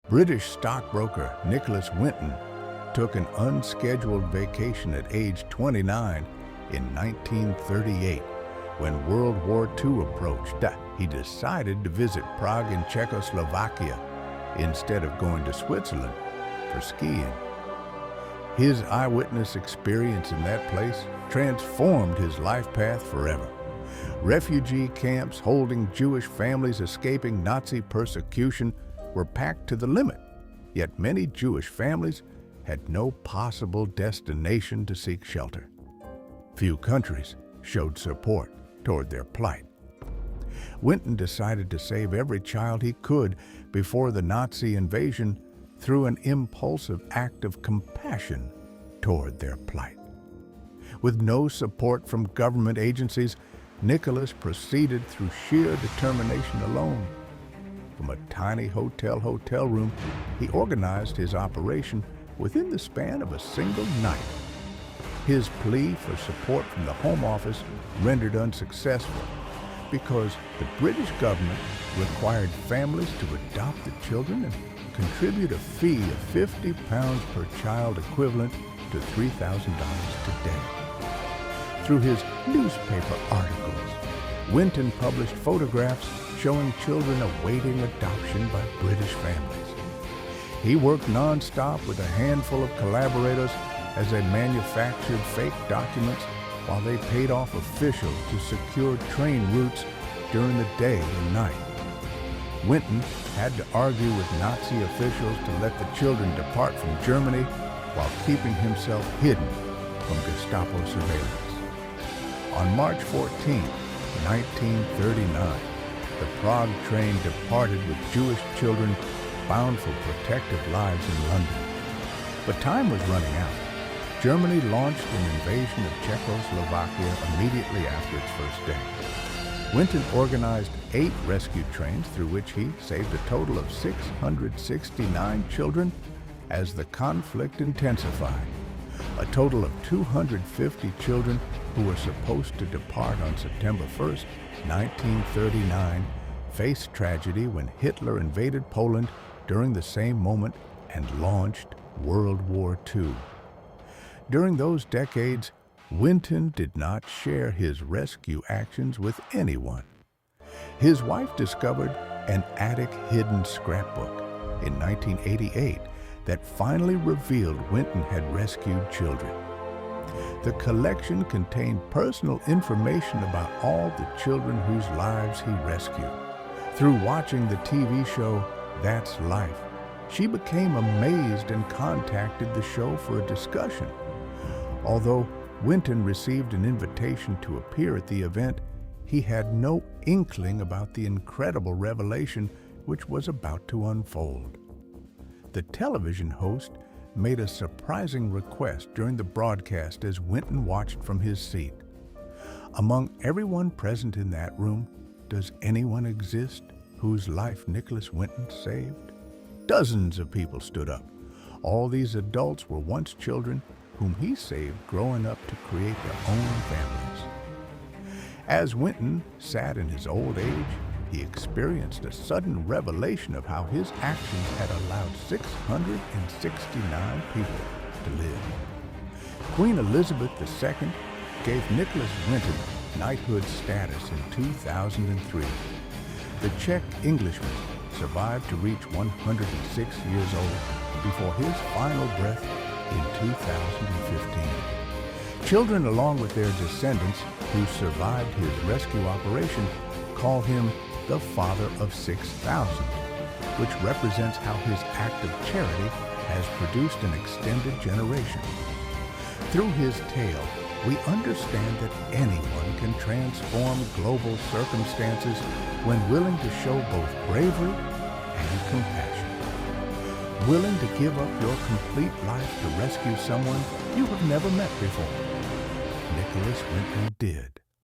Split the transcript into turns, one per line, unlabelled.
British stockbroker Nicholas Winton took an unscheduled vacation at age 29 in 1938. When World War II approached, he decided to visit Prague in Czechoslovakia instead of going to Switzerland for skiing. His eyewitness experience in that place transformed his life path forever. Refugee camps holding Jewish families escaping Nazi persecution were packed to the limit, yet many Jewish families had no possible destination to seek shelter. Few countries showed support toward their plight. Winton decided to save every child he could before the Nazi invasion through an impulsive act of compassion toward their plight. With no support from government agencies, Nicholas proceeded through sheer determination alone. From a tiny hotel room, he organized his operation within the span of a single night. His plea for support from the Home Office rendered unsuccessful because the British government required families to adopt the children and contribute a fee of £50 per child, equivalent to $3,000 today. Through his newspaper articles, Winton published photographs showing children awaiting adoption by British families. He worked non-stop with a handful of collaborators as they manufactured fake documents while they paid off officials to secure train routes during the day and night. Winton had to argue with Nazi officials to let the children depart from Germany while keeping himself hidden from Gestapo surveillance. On March 14, 1939, the Prague train departed with Jewish children bound for protective lives in London. But time was running out. Germany launched an invasion of Czechoslovakia immediately after its first day. Winton organized 8 rescue trains through which he saved a total of 669 children as the conflict intensified. A total of 250 children who were supposed to depart on September 1st, 1939, faced tragedy when Hitler invaded Poland during the same moment and launched World War II. During those decades, Winton did not share his rescue actions with anyone. His wife discovered an attic-hidden scrapbook in 1988 that finally revealed Winton had rescued children. The collection contained personal information about all the children whose lives he rescued. Through watching the TV show That's Life, she became amazed and contacted the show for a discussion. Although Winton received an invitation to appear at the event, he had no inkling about the incredible revelation which was about to unfold. The television host made a surprising request during the broadcast as Winton watched from his seat. Among everyone present in that room, does anyone exist whose life Nicholas Winton saved? Dozens of people stood up. All these adults were once children whom he saved growing up to create their own families. As Winton sat in his old age, he experienced a sudden revelation of how his actions had allowed 669 people to live. Queen Elizabeth II gave Nicholas Winton knighthood status in 2003. The Czech Englishman survived to reach 106 years old before his final breath in 2015. Children, along with their descendants who survived his rescue operation, call him the Father of 6,000, which represents how his act of charity has produced an extended generation. Through his tale, we understand that anyone can transform global circumstances when willing to show both bravery and compassion. Willing to give up your complete life to rescue someone you have never met before. Nicholas Winton did.